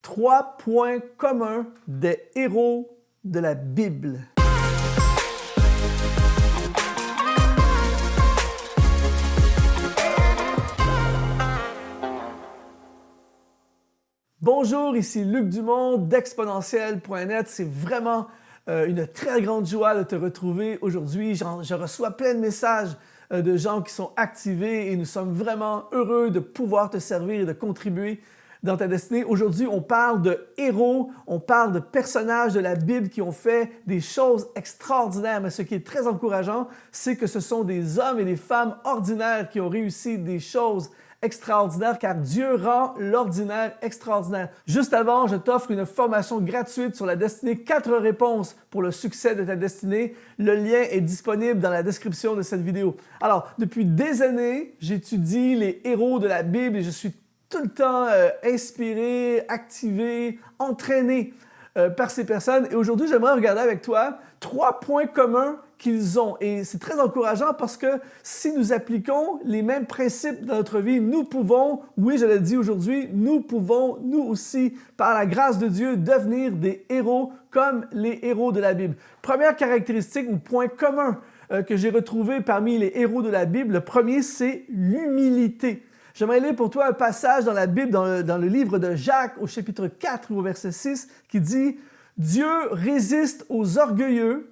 3 points communs des héros de la Bible. Bonjour, ici Luc Dumont d'Exponentiel.net. C'est vraiment une très grande joie de te retrouver aujourd'hui. Je reçois plein de messages de gens qui sont activés et nous sommes vraiment heureux de pouvoir te servir et de contribuer dans ta destinée. Aujourd'hui, on parle de héros, on parle de personnages de la Bible qui ont fait des choses extraordinaires. Mais ce qui est très encourageant, c'est que ce sont des hommes et des femmes ordinaires qui ont réussi des choses extraordinaire car Dieu rend l'ordinaire extraordinaire. Juste avant, je t'offre une formation gratuite sur la destinée, 4 réponses pour le succès de ta destinée. Le lien est disponible dans la description de cette vidéo. Alors, depuis des années, j'étudie les héros de la Bible et je suis tout le temps inspiré, activé, entraîné par ces personnes. Et aujourd'hui, j'aimerais regarder avec toi 3 points communs qu'ils ont. Et c'est très encourageant parce que si nous appliquons les mêmes principes dans notre vie, nous pouvons, oui, je le dis aujourd'hui, nous pouvons, nous aussi, par la grâce de Dieu, devenir des héros comme les héros de la Bible. Première caractéristique ou point commun que j'ai retrouvé parmi les héros de la Bible, le premier, c'est l'humilité. J'aimerais lire pour toi un passage dans la Bible, dans le livre de Jacques, au chapitre 4, au verset 6, qui dit « Dieu résiste aux orgueilleux,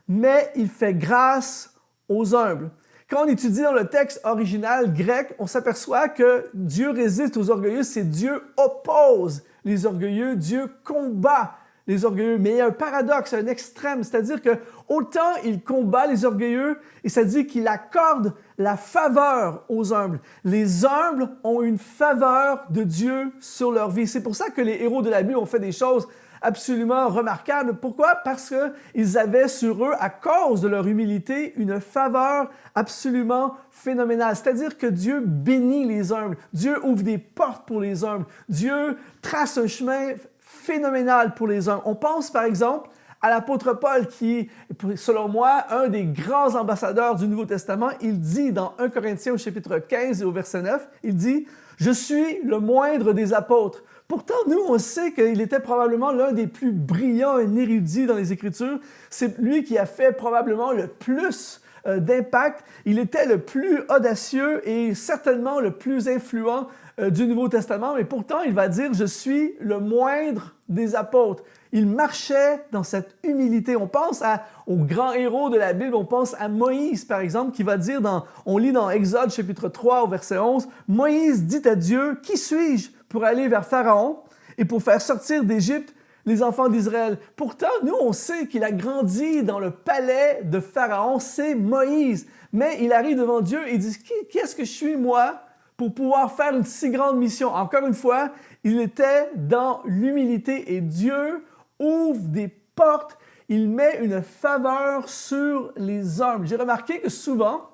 mais il fait grâce aux humbles. » Quand on étudie dans le texte original grec, on s'aperçoit que Dieu résiste aux orgueilleux, c'est Dieu oppose les orgueilleux, Dieu combat les orgueilleux. Mais il y a un paradoxe, un extrême, c'est-à-dire que autant il combat les orgueilleux, et ça dit qu'il accorde la faveur aux humbles. Les humbles ont une faveur de Dieu sur leur vie. C'est pour ça que les héros de la Bible ont fait des choses absolument remarquables. Pourquoi? Parce qu'ils avaient sur eux, à cause de leur humilité, une faveur absolument phénoménale. C'est-à-dire que Dieu bénit les humbles. Dieu ouvre des portes pour les humbles. Dieu trace un chemin phénoménal pour les humbles. On pense par exemple à l'apôtre Paul qui est, selon moi, un des grands ambassadeurs du Nouveau Testament. Il dit dans 1 Corinthiens au chapitre 15 et au verset 9, il dit « Je suis le moindre des apôtres ». Pourtant, nous, on sait qu'il était probablement l'un des plus brillants, un érudit dans les Écritures. C'est lui qui a fait probablement le plus d'impact. Il était le plus audacieux et certainement le plus influent du Nouveau Testament. Mais pourtant, il va dire « Je suis le moindre des apôtres ». Il marchait dans cette humilité. On pense aux grands héros de la Bible. On pense à Moïse, par exemple, qui va dire, on lit dans Exode chapitre 3 au verset 11, « Moïse dit à Dieu, « Qui suis-je pour aller vers Pharaon et pour faire sortir d'Égypte les enfants d'Israël. » Pourtant, nous, on sait qu'il a grandi dans le palais de Pharaon, c'est Moïse. Mais il arrive devant Dieu et il dit « Qui est-ce que je suis, moi, pour pouvoir faire une si grande mission? » Encore une fois, il était dans l'humilité et Dieu ouvre des portes, il met une faveur sur les humbles. J'ai remarqué que souvent,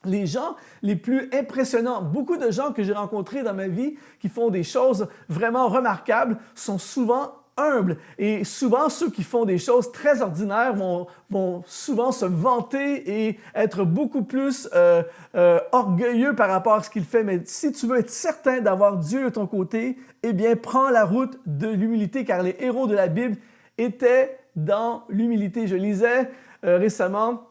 les gens les plus impressionnants, beaucoup de gens que j'ai rencontrés dans ma vie qui font des choses vraiment remarquables sont souvent humbles. Et souvent, ceux qui font des choses très ordinaires vont souvent se vanter et être beaucoup plus orgueilleux par rapport à ce qu'ils font. Mais si tu veux être certain d'avoir Dieu de ton côté, eh bien, prends la route de l'humilité, car les héros de la Bible étaient dans l'humilité. Je lisais récemment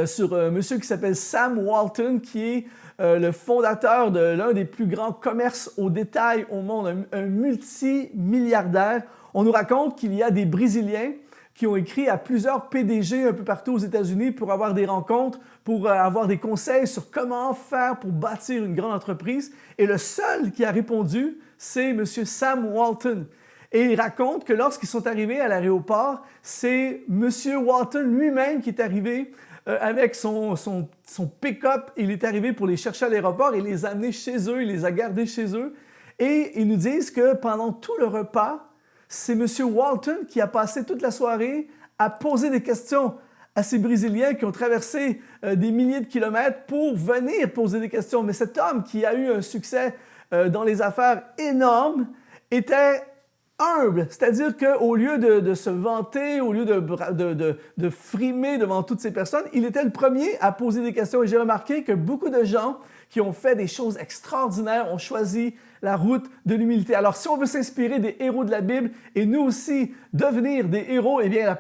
sur un monsieur qui s'appelle Sam Walton, qui est le fondateur de l'un des plus grands commerces au détail au monde, un multimilliardaire. On nous raconte qu'il y a des Brésiliens qui ont écrit à plusieurs PDG un peu partout aux États-Unis pour avoir des rencontres, pour avoir des conseils sur comment faire pour bâtir une grande entreprise. Et le seul qui a répondu, c'est M. Sam Walton. Et il raconte que lorsqu'ils sont arrivés à l'aéroport, c'est M. Walton lui-même qui est arrivé avec son pick-up. Il est arrivé pour les chercher à l'aéroport et les amener chez eux, il les a gardés chez eux. Et ils nous disent que pendant tout le repas, c'est M. Walton qui a passé toute la soirée à poser des questions à ces Brésiliens qui ont traversé des milliers de kilomètres pour venir poser des questions. Mais cet homme qui a eu un succès dans les affaires énorme était humble, c'est-à-dire qu'au lieu de se vanter, au lieu de frimer devant toutes ces personnes, il était le premier à poser des questions. Et j'ai remarqué que beaucoup de gens qui ont fait des choses extraordinaires ont choisi la route de l'humilité. Alors, si on veut s'inspirer des héros de la Bible et nous aussi devenir des héros, eh bien,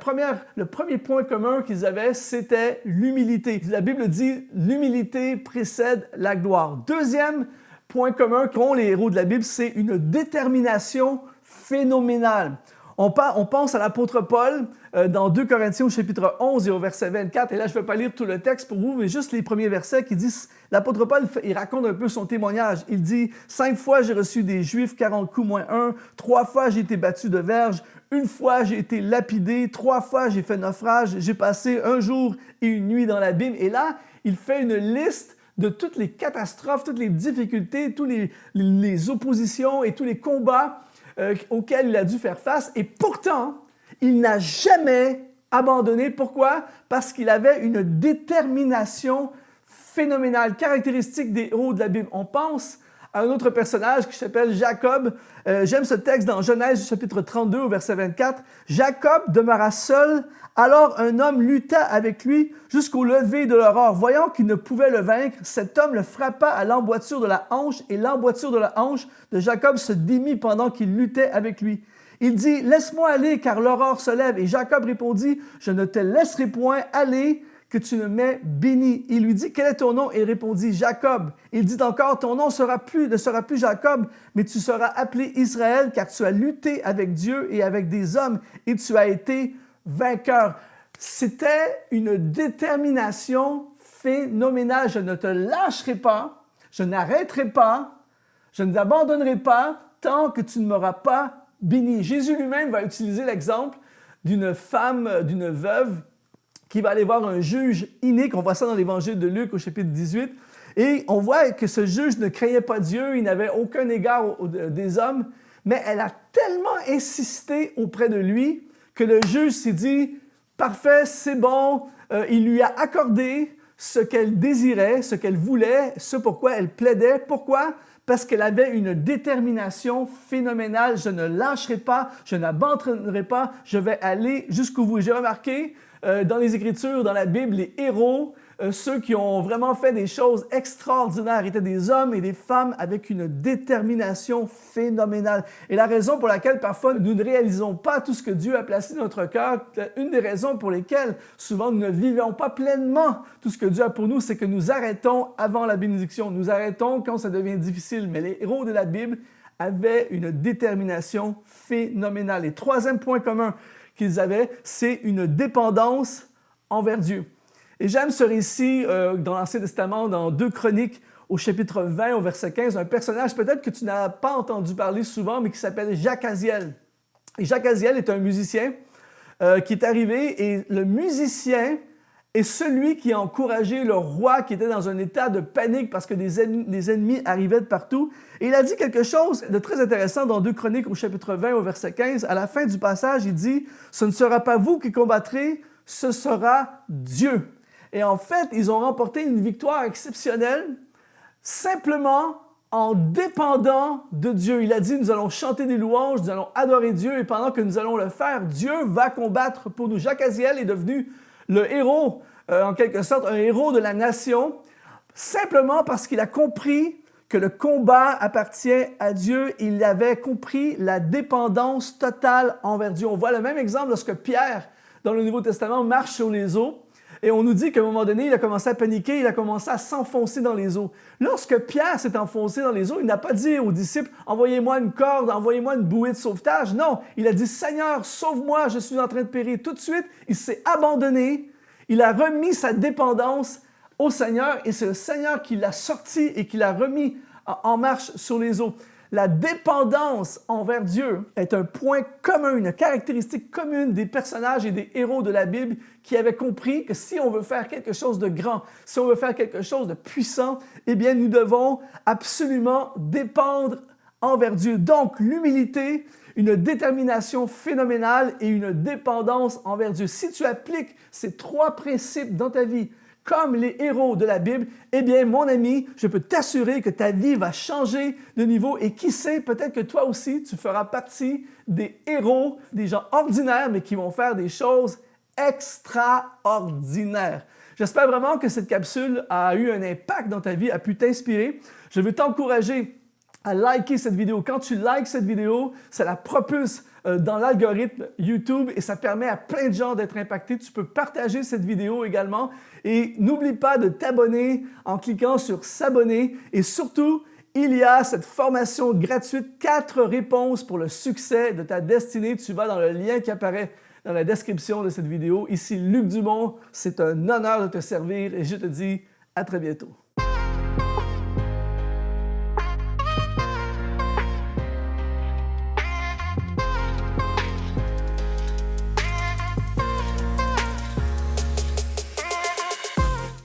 le premier point commun qu'ils avaient, c'était l'humilité. La Bible dit « l'humilité précède la gloire ». Deuxième point commun qu'ont les héros de la Bible, c'est une détermination phénoménale. On pense à l'apôtre Paul dans 2 Corinthiens au chapitre 11 et au verset 24. Et là, je ne vais pas lire tout le texte pour vous, mais juste les premiers versets qui disent, l'apôtre Paul, il raconte un peu son témoignage. Il dit, « 5 fois j'ai reçu des Juifs, 40 coups moins 1. 3 fois j'ai été battu de verge. 1 fois j'ai été lapidé. 3 fois j'ai fait naufrage. J'ai passé 1 jour et 1 nuit dans l'abîme. » Et là, il fait une liste de toutes les catastrophes, toutes les difficultés, toutes les oppositions et tous les combats auxquels il a dû faire face. Et pourtant, il n'a jamais abandonné. Pourquoi? Parce qu'il avait une détermination phénoménale, caractéristique des héros de la Bible. On pense à un autre personnage qui s'appelle Jacob. J'aime ce texte dans Genèse chapitre 32 au verset 24. « Jacob demeura seul, alors un homme lutta avec lui jusqu'au lever de l'aurore. Voyant qu'il ne pouvait le vaincre, cet homme le frappa à l'emboîture de la hanche, et l'emboîture de la hanche de Jacob se démit pendant qu'il luttait avec lui. Il dit, « Laisse-moi aller, car l'aurore se lève. » Et Jacob répondit, « Je ne te laisserai point aller, que tu ne m'aies béni. » Il lui dit, « Quel est ton nom? » Et il répondit, « Jacob. » Il dit encore, « Ton nom ne sera plus Jacob, mais tu seras appelé Israël, car tu as lutté avec Dieu et avec des hommes, et tu as été vainqueur. » C'était une détermination phénoménale. Je ne te lâcherai pas, je n'arrêterai pas, je ne t'abandonnerai pas tant que tu ne m'auras pas béni. Jésus lui-même va utiliser l'exemple d'une femme, d'une veuve, qui va aller voir un juge inique. On voit ça dans l'évangile de Luc au chapitre 18. Et on voit que ce juge ne craignait pas Dieu, il n'avait aucun égard des hommes, mais elle a tellement insisté auprès de lui que le juge s'est dit « Parfait, c'est bon ». Il lui a accordé ce qu'elle désirait, ce qu'elle voulait, ce pourquoi elle plaidait. Pourquoi? Parce qu'elle avait une détermination phénoménale. Je ne lâcherai pas, je n'abandonnerai pas, je vais aller jusqu'au bout. J'ai remarqué dans les Écritures, dans la Bible, les héros, ceux qui ont vraiment fait des choses extraordinaires, étaient des hommes et des femmes avec une détermination phénoménale. Et la raison pour laquelle parfois nous ne réalisons pas tout ce que Dieu a placé dans notre cœur, une des raisons pour lesquelles souvent nous ne vivons pas pleinement tout ce que Dieu a pour nous, c'est que nous arrêtons avant la bénédiction. Nous arrêtons quand ça devient difficile. Mais les héros de la Bible avaient une détermination phénoménale. Et troisième point commun qu'ils avaient, c'est une dépendance envers Dieu. Et j'aime ce récit dans l'Ancien Testament, dans 2 Chroniques, au chapitre 20, au verset 15, un personnage peut-être que tu n'as pas entendu parler souvent, mais qui s'appelle Jacaziel. Et Jacaziel est un musicien qui est arrivé, et le musicien est celui qui a encouragé le roi qui était dans un état de panique parce que des ennemis arrivaient de partout. Et il a dit quelque chose de très intéressant dans 2 Chroniques au chapitre 20 au verset 15. À la fin du passage, il dit « Ce ne sera pas vous qui combattrez, ce sera Dieu. » Et en fait, ils ont remporté une victoire exceptionnelle simplement en dépendant de Dieu. Il a dit, nous allons chanter des louanges, nous allons adorer Dieu, et pendant que nous allons le faire, Dieu va combattre pour nous. Jacaziel est devenu le héros, en quelque sorte, un héros de la nation, simplement parce qu'il a compris que le combat appartient à Dieu. Il avait compris la dépendance totale envers Dieu. On voit le même exemple lorsque Pierre, dans le Nouveau Testament, marche sur les eaux. Et on nous dit qu'à un moment donné, il a commencé à paniquer, il a commencé à s'enfoncer dans les eaux. Lorsque Pierre s'est enfoncé dans les eaux, il n'a pas dit aux disciples « Envoyez-moi une corde, envoyez-moi une bouée de sauvetage ». Non, il a dit « Seigneur, sauve-moi, je suis en train de périr ». Tout de suite, il s'est abandonné, il a remis sa dépendance au Seigneur et c'est le Seigneur qui l'a sorti et qui l'a remis en marche sur les eaux. La dépendance envers Dieu est un point commun, une caractéristique commune des personnages et des héros de la Bible qui avaient compris que si on veut faire quelque chose de grand, si on veut faire quelque chose de puissant, eh bien, nous devons absolument dépendre envers Dieu. Donc, l'humilité, une détermination phénoménale et une dépendance envers Dieu. Si tu appliques ces 3 principes dans ta vie, comme les héros de la Bible, eh bien, mon ami, je peux t'assurer que ta vie va changer de niveau et qui sait, peut-être que toi aussi, tu feras partie des héros, des gens ordinaires, mais qui vont faire des choses extraordinaires. J'espère vraiment que cette capsule a eu un impact dans ta vie, a pu t'inspirer. Je veux t'encourager à liker cette vidéo. Quand tu likes cette vidéo, ça la propulse dans l'algorithme YouTube et ça permet à plein de gens d'être impactés. Tu peux partager cette vidéo également et n'oublie pas de t'abonner en cliquant sur s'abonner et surtout, il y a cette formation gratuite 4 réponses pour le succès de ta destinée. Tu vas dans le lien qui apparaît dans la description de cette vidéo. Ici Luc Dumont, c'est un honneur de te servir et je te dis à très bientôt.